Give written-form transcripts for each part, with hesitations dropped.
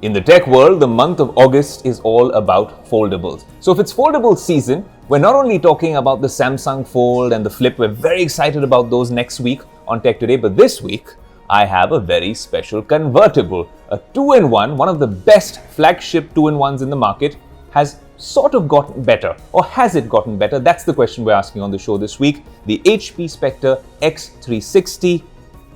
In the tech world, the month of August is all about foldables. So if it's foldable season, we're not only talking about the Samsung Fold and the Flip, we're very excited about those next week on Tech Today, but this week, I have a very special convertible, a 2-in-1, one of the best flagship 2-in-1s in the market, has sort of gotten better, or has it gotten better? That's the question we're asking on the show this week. The HP Spectre X360.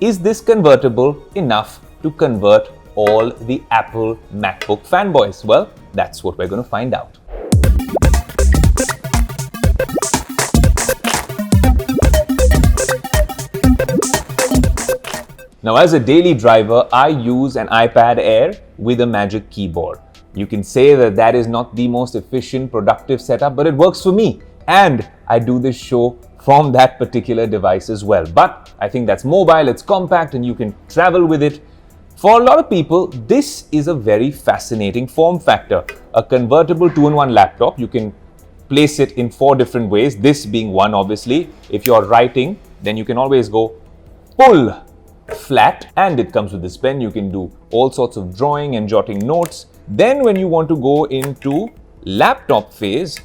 Is this convertible enough to convert all the Apple MacBook fanboys? Well, that's what we're going to find out. Now, as a daily driver, I use an iPad Air with a Magic Keyboard. You can say that that is not the most efficient, productive setup, but it works for me. And I do this show from that particular device as well. But I think that's mobile, it's compact, and you can travel with it. For a lot of people, this is a very fascinating form factor. A convertible 2-in-1 laptop, you can place it in 4 different ways, this being one obviously. If you're writing, then you can always go pull flat, and it comes with this pen. You can do all sorts of drawing and jotting notes. Then when you want to go into laptop phase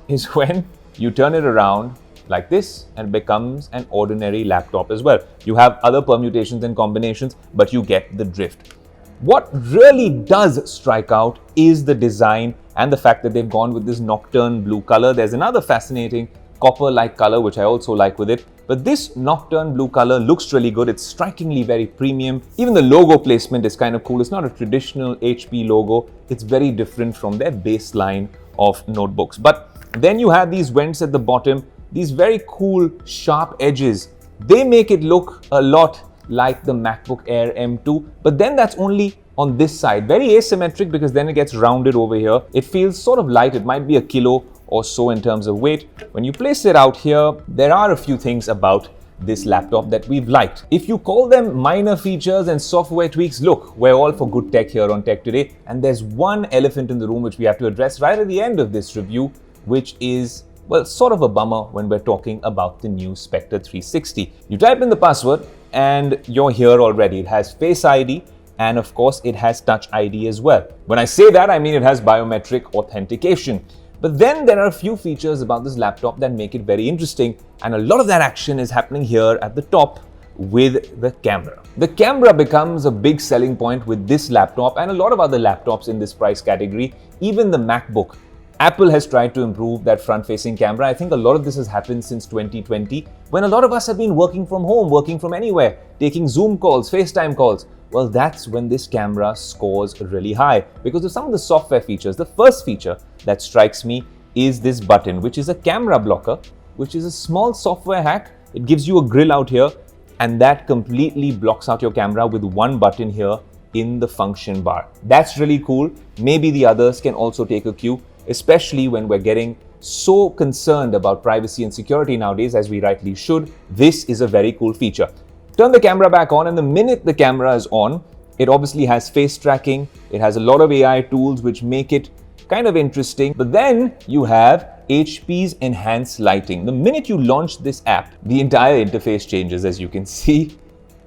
is when you turn it around like this and it becomes an ordinary laptop as well. You have other permutations and combinations, but you get the drift. What really does strike out is the design and the fact that they've gone with this nocturne blue color. There's another fascinating copper-like color, which I also like with it. But this nocturne blue color looks really good. It's strikingly very premium. Even the logo placement is kind of cool. It's not a traditional HP logo. It's very different from their baseline of notebooks. But then you have these vents at the bottom, these very cool sharp edges. They make it look a lot like the MacBook Air M2, but then that's only on this side. Very asymmetric because then it gets rounded over here. It feels sort of light. It might be a kilo or so in terms of weight. When you place it out here, there are a few things about this laptop that we've liked. If you call them minor features and software tweaks, look, we're all for good tech here on Tech Today. And there's one elephant in the room which we have to address right at the end of this review, which is, well, sort of a bummer when we're talking about the new Spectre 360. You type in the password and you're here already. It has Face ID and of course it has Touch ID as well. When I say that, I mean it has biometric authentication. But then there are a few features about this laptop that make it very interesting, and a lot of that action is happening here at the top with the camera. The camera becomes a big selling point with this laptop and a lot of other laptops in this price category, even the MacBook. Apple has tried to improve that front-facing camera. I think a lot of this has happened since 2020, when a lot of us have been working from home, working from anywhere, taking Zoom calls, FaceTime calls. Well, that's when this camera scores really high because of some of the software features. The first feature that strikes me is this button, which is a camera blocker, which is a small software hack. It gives you a grill out here, and that completely blocks out your camera with one button here in the function bar. That's really cool. Maybe the others can also take a cue, especially when we're getting so concerned about privacy and security nowadays, as we rightly should. This is a very cool feature. Turn the camera back on, and the minute the camera is on, it obviously has face tracking. It has a lot of AI tools which make it kind of interesting. But then you have HP's enhanced lighting. The minute you launch this app, the entire interface changes. As you can see,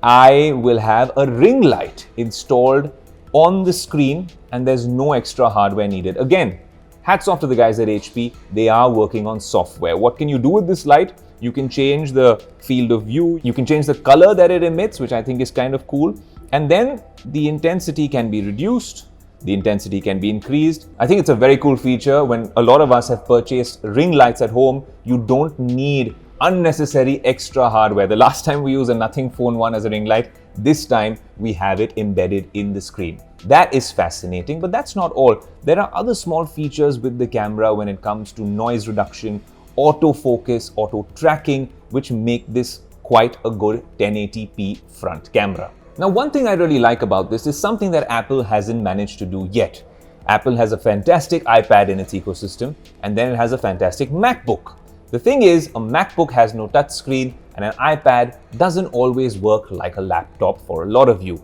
I will have a ring light installed on the screen and there's no extra hardware needed. Again, hats off to the guys at HP. They are working on software. What can you do with this light? You can change the field of view. You can change the color that it emits, which I think is kind of cool. And then the intensity can be reduced. The intensity can be increased. I think it's a very cool feature. When a lot of us have purchased ring lights at home, you don't need unnecessary extra hardware. The last time we used a Nothing Phone 1 as a ring light, this time we have it embedded in the screen. That is fascinating, but that's not all. There are other small features with the camera when it comes to noise reduction, autofocus, auto tracking, which make this quite a good 1080p front camera. Now, one thing I really like about this is something that Apple hasn't managed to do yet. Apple has a fantastic iPad in its ecosystem, and then it has a fantastic MacBook. The thing is, a MacBook has no touchscreen, and an iPad doesn't always work like a laptop for a lot of you.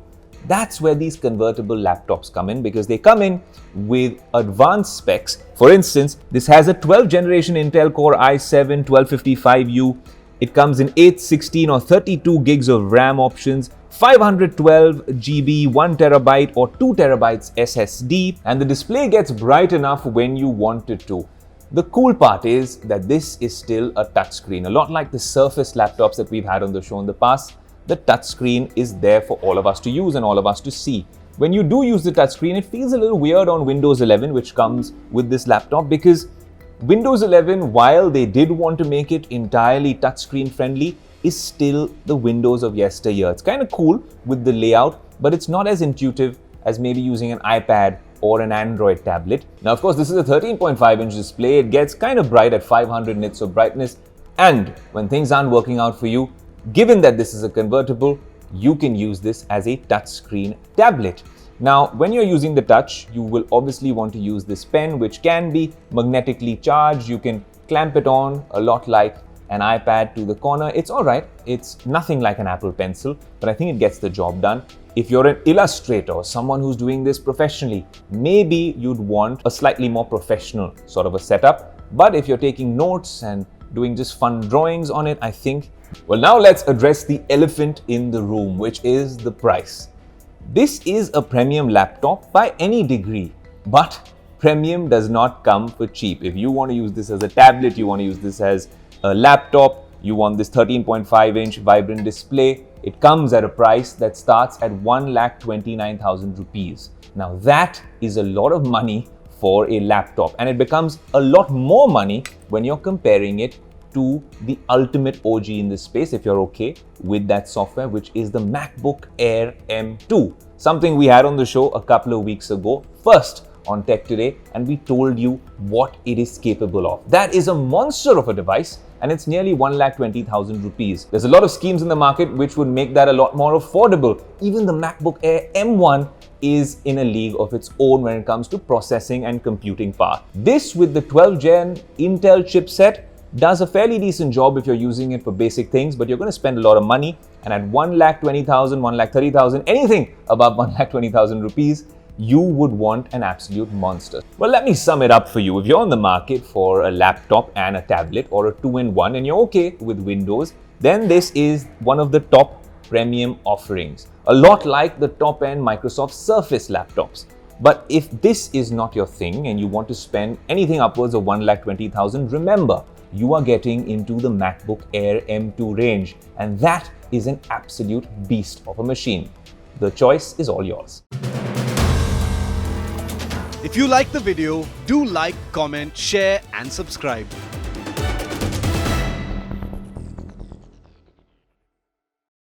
That's where these convertible laptops come in, because they come in with advanced specs. For instance, this has a 12th generation Intel Core i7 1255U It comes in 8, 16 or 32 gigs of RAM options, 512 GB, 1 terabyte or 2 terabytes SSD, and the display gets bright enough when you want it to. The cool part is that this is still a touchscreen. A lot like the Surface laptops that we've had on the show in the past, the touchscreen is there for all of us to use and all of us to see. When you do use the touchscreen, it feels a little weird on Windows 11, which comes with this laptop, because Windows 11, while they did want to make it entirely touchscreen friendly, is still the Windows of yesteryear. It's kind of cool with the layout, but it's not as intuitive as maybe using an iPad or an Android tablet. Now, of course, this is a 13.5-inch display. It gets kind of bright at 500 nits of brightness. And when things aren't working out for you, given that this is a convertible, you can use this as a touchscreen tablet. Now, when you're using the touch, you will obviously want to use this pen, which can be magnetically charged. You can clamp it on a lot like an iPad to the corner. It's all right. It's nothing like an Apple Pencil, but I think it gets the job done. If you're an illustrator or someone who's doing this professionally, maybe you'd want a slightly more professional sort of a setup. But if you're taking notes and doing just fun drawings on it, I think. Well, now let's address the elephant in the room, which is the price. This is a premium laptop by any degree, but premium does not come for cheap. If you want to use this as a tablet, you want to use this as a laptop, you want this 13.5-inch vibrant display, it comes at a price that starts at 1,29,000 rupees. Now that is a lot of money for a laptop, and it becomes a lot more money when you're comparing it to the ultimate OG in this space, if you're okay with that software, which is the MacBook Air M2. Something we had on the show a couple of weeks ago, first on Tech Today, and we told you what it is capable of. That is a monster of a device, and it's nearly 1,20,000 rupees. There's a lot of schemes in the market which would make that a lot more affordable. Even the MacBook Air M1 is in a league of its own when it comes to processing and computing power. This, with the 12th gen Intel chipset, does a fairly decent job if you're using it for basic things, but you're going to spend a lot of money, and at 1,20,000, 1,30,000, anything above 1,20,000 rupees, you would want an absolute monster. Well, let me sum it up for you. If you're on the market for a laptop and a tablet, or a 2-in-1, and you're okay with Windows, then this is one of the top premium offerings. A lot like the top-end Microsoft Surface laptops. But if this is not your thing and you want to spend anything upwards of 1,20,000, remember, you are getting into the MacBook Air M2 range, and that is an absolute beast of a machine. The choice is all yours. If you like the video, do like, comment, share and subscribe.